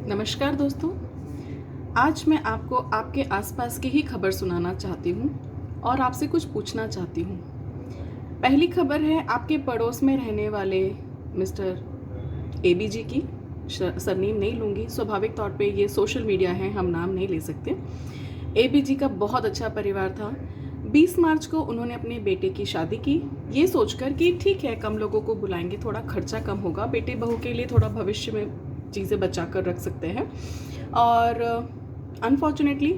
नमस्कार दोस्तों। आज मैं आपको आपके आसपास की ही खबर सुनाना चाहती हूँ और आपसे कुछ पूछना चाहती हूँ। पहली खबर है आपके पड़ोस में रहने वाले मिस्टर एबी जी की। सरनेम नहीं लूँगी, स्वाभाविक तौर पे ये सोशल मीडिया है, हम नाम नहीं ले सकते। एबी जी का बहुत अच्छा परिवार था। 20 मार्च को उन्होंने अपने बेटे की शादी की, ये सोचकर कि ठीक है कम लोगों को बुलाएंगे, थोड़ा खर्चा कम होगा, बेटे बहू के लिए थोड़ा भविष्य में चीज़ें बचा कर रख सकते हैं। और अनफॉर्चुनेटली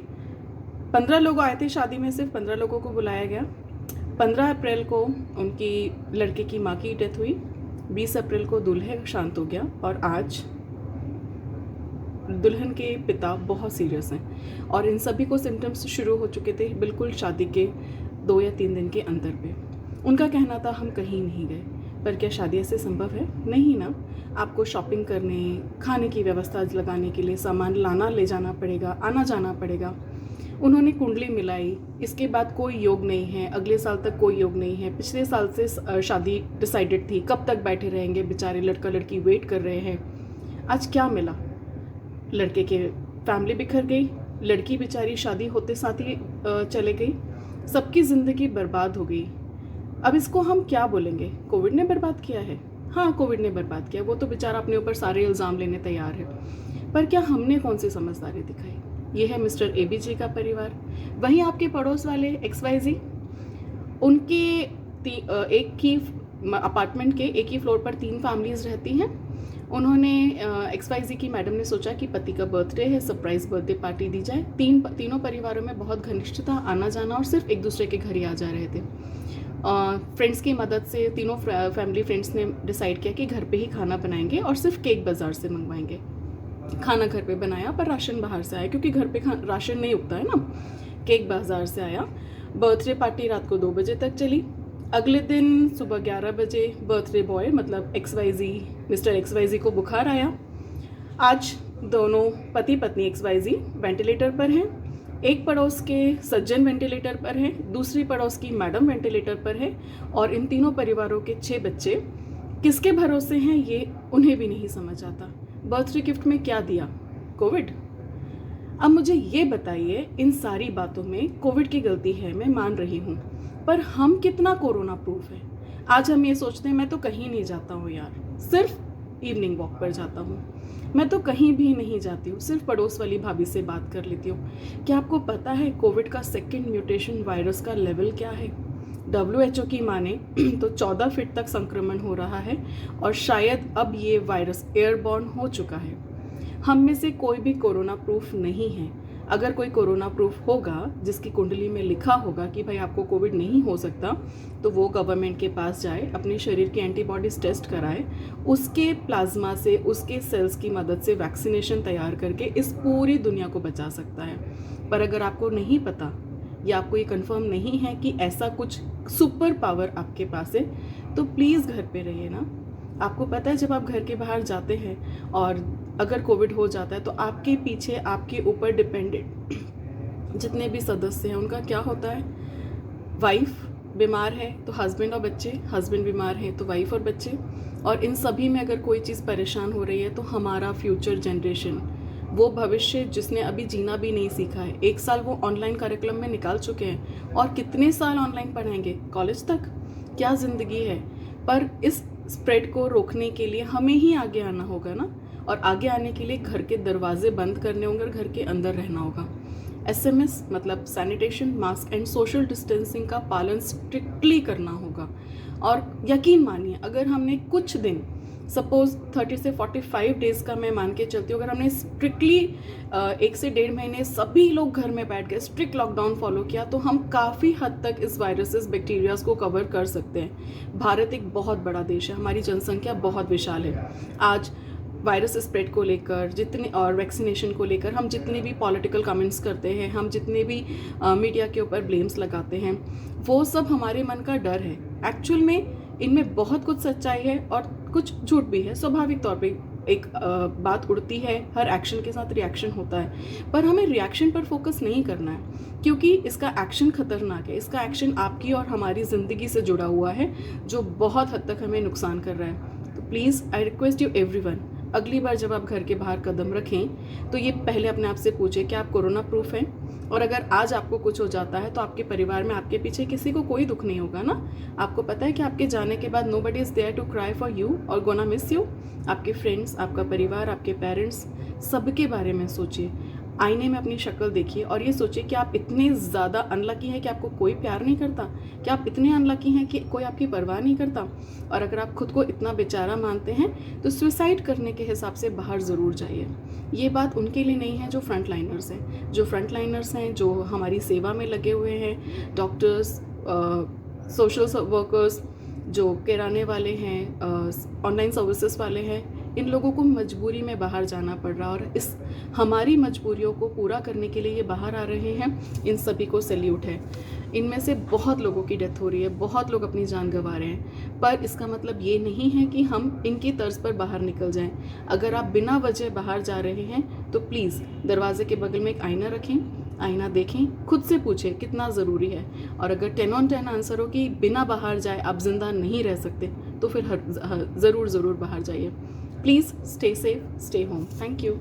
15 लोग आए थे शादी में, सिर्फ 15 लोगों को बुलाया गया। 15 अप्रैल को उनकी लड़के की माँ की डेथ हुई, 20 अप्रैल को दूल्हे शांत हो गया और आज दुल्हन के पिता बहुत सीरियस हैं और इन सभी को सिम्टम्स शुरू हो चुके थे बिल्कुल शादी के 2 या 3 दिन के अंतर पे। उनका कहना था हम कहीं नहीं गए, पर क्या शादी ऐसे संभव है? नहीं ना। आपको शॉपिंग करने, खाने की व्यवस्था लगाने के लिए सामान लाना ले जाना पड़ेगा, आना जाना पड़ेगा। उन्होंने कुंडली मिलाई, इसके बाद कोई योग नहीं है, अगले साल तक कोई योग नहीं है। पिछले साल से शादी डिसाइडेड थी, कब तक बैठे रहेंगे बेचारे, लड़का लड़की वेट कर रहे हैं। आज क्या मिला? लड़के के फैमिली बिखर गई, लड़की बेचारी शादी होते साथ ही चले गई, सबकी ज़िंदगी बर्बाद हो गई। अब इसको हम क्या बोलेंगे? कोविड ने बर्बाद किया है? हाँ, कोविड ने बर्बाद किया, वो तो बेचारा अपने ऊपर सारे इल्ज़ाम लेने तैयार है। पर क्या हमने कौन सी समझदारी दिखाई? ये है मिस्टर एबी जी का परिवार। वहीं आपके पड़ोस वाले XYZ, उनके एक ही अपार्टमेंट के एक ही फ्लोर पर 3 फैमिलीज़ रहती हैं। उन्होंने XYZ की मैडम ने सोचा कि पति का बर्थडे है, सरप्राइज़ बर्थडे पार्टी दी जाए। तीनों परिवारों में बहुत घनिष्ठ था, आना जाना, और सिर्फ एक दूसरे के घर ही आ जा रहे थे। फ्रेंड्स की मदद से तीनों फैमिली फ्रेंड्स ने डिसाइड किया कि घर पे ही खाना बनाएंगे और सिर्फ केक बाज़ार से मंगवाएंगे। खाना घर पे बनाया पर राशन बाहर से आया, क्योंकि घर पे राशन नहीं उगता है ना। केक बाज़ार से आया। बर्थडे पार्टी रात को 2 बजे तक चली। अगले दिन सुबह 11 बजे बर्थडे बॉय मतलब XYZ, मिस्टर XYZ को बुखार आया। आज दोनों पति पत्नी XYZ वेंटिलेटर पर हैं। एक पड़ोस के सज्जन वेंटिलेटर पर हैं, दूसरी पड़ोस की मैडम वेंटिलेटर पर है, और इन तीनों परिवारों के 6 बच्चे किसके भरोसे हैं ये उन्हें भी नहीं समझ आता। बर्थडे गिफ्ट में क्या दिया? कोविड। अब मुझे ये बताइए, इन सारी बातों में कोविड की गलती है, मैं मान रही हूँ, पर हम कितना कोरोना प्रूफ है? आज हम ये सोचते हैं मैं तो कहीं नहीं जाता हूँ यार, सिर्फ इवनिंग वॉक पर जाता हूँ, मैं तो कहीं भी नहीं जाती हूँ, सिर्फ पड़ोस वाली भाभी से बात कर लेती हूँ। क्या आपको पता है कोविड का सेकंड म्यूटेशन वायरस का लेवल क्या है? WHO की माने तो 14 फीट तक संक्रमण हो रहा है और शायद अब ये वायरस एयरबॉर्न हो चुका है। हम में से कोई भी कोरोना प्रूफ नहीं है। अगर कोई कोरोना प्रूफ होगा जिसकी कुंडली में लिखा होगा कि भाई आपको कोविड नहीं हो सकता, तो वो गवर्नमेंट के पास जाए, अपने शरीर के एंटीबॉडीज़ टेस्ट कराए, उसके प्लाज्मा से, उसके सेल्स की मदद से वैक्सीनेशन तैयार करके इस पूरी दुनिया को बचा सकता है। पर अगर आपको नहीं पता या आपको ये कंफर्म नहीं है कि ऐसा कुछ सुपर पावर आपके पास है, तो प्लीज़ घर पे रहिए ना। आपको पता है जब आप घर के बाहर जाते हैं और अगर कोविड हो जाता है तो आपके पीछे, आपके ऊपर डिपेंडेंट जितने भी सदस्य हैं उनका क्या होता है? वाइफ बीमार है तो हस्बैंड और बच्चे, हस्बैंड बीमार है तो वाइफ और बच्चे, और इन सभी में अगर कोई चीज़ परेशान हो रही है तो हमारा फ्यूचर जनरेशन, वो भविष्य जिसने अभी जीना भी नहीं सीखा है। 1 साल वो ऑनलाइन कार्यक्रम में निकाल चुके हैं और कितने साल ऑनलाइन पढ़ाएंगे? कॉलेज तक? क्या ज़िंदगी है? पर इस स्प्रेड को रोकने के लिए हमें ही आगे आना होगा ना, और आगे आने के लिए घर के दरवाजे बंद करने होंगे और घर के अंदर रहना होगा। SMS मतलब sanitation, mask and social distancing का पालन स्ट्रिक्टली करना होगा। और यकीन मानिए, अगर हमने कुछ दिन, सपोज 30 से 45 डेज़ का मैं मान के चलती हूँ, अगर हमने स्ट्रिक्टली 1 से 1.5 महीने सभी लोग घर में बैठ के स्ट्रिक्ट लॉकडाउन फॉलो किया, तो हम काफ़ी हद तक इस वायरसेस, बैक्टीरियाज को कवर कर सकते हैं। भारत एक बहुत बड़ा देश है, हमारी जनसंख्या बहुत विशाल है। आज वायरस स्प्रेड को लेकर जितने और वैक्सीनेशन को लेकर हम जितने भी पॉलिटिकल कमेंट्स करते हैं, हम जितने भी मीडिया के ऊपर ब्लेम्स लगाते हैं, वो सब हमारे मन का डर है। एक्चुअल में इनमें बहुत कुछ सच्चाई है और कुछ झूठ भी है। स्वाभाविक तौर पे एक बात उड़ती है, हर एक्शन के साथ रिएक्शन होता है, पर हमें रिएक्शन पर फोकस नहीं करना है, क्योंकि इसका एक्शन खतरनाक है। इसका एक्शन आपकी और हमारी ज़िंदगी से जुड़ा हुआ है, जो बहुत हद तक हमें नुकसान कर रहा है। तो please I request you everyone, अगली बार जब आप घर के बाहर कदम रखें तो ये पहले अपने आप से पूछें कि आप कोरोना प्रूफ हैं, और अगर आज आपको कुछ हो जाता है तो आपके परिवार में आपके पीछे किसी को कोई दुख नहीं होगा ना। आपको पता है कि आपके जाने के बाद nobody is there to cry for you और गोना मिस यू। आपके फ्रेंड्स, आपका परिवार, आपके पेरेंट्स, सबके बारे में सोचिए। आईने में अपनी शक्ल देखिए और ये सोचिए कि आप इतने ज़्यादा अनलकी हैं कि आपको कोई प्यार नहीं करता, कि आप इतने अनलकी हैं कि कोई आपकी परवाह नहीं करता। और अगर आप खुद को इतना बेचारा मानते हैं तो सुसाइड करने के हिसाब से बाहर ज़रूर जाइए। ये बात उनके लिए नहीं है जो फ्रंट लाइनर्स हैं, जो फ्रंट लाइनर्स हैं, जो हमारी सेवा में लगे हुए हैं, डॉक्टर्स, सोशल वर्कर्स, जो किराने वाले हैं, ऑनलाइन सर्विसेज वाले हैं। इन लोगों को मजबूरी में बाहर जाना पड़ रहा, और इस हमारी मजबूरियों को पूरा करने के लिए ये बाहर आ रहे हैं। इन सभी को सैल्यूट है। इनमें से बहुत लोगों की डेथ हो रही है, बहुत लोग अपनी जान गंवा रहे हैं, पर इसका मतलब ये नहीं है कि हम इनकी तर्ज पर बाहर निकल जाएं। अगर आप बिना वजह बाहर जा रहे हैं तो प्लीज़ दरवाजे के बगल में एक आईना रखें, आईना देखें, खुद से पूछें कितना ज़रूरी है। और अगर 10 on 10 आंसर हो कि बिना बाहर जाए आप जिंदा नहीं रह सकते, तो फिर ज़रूर बाहर जाइए। Please stay safe, stay home. Thank you.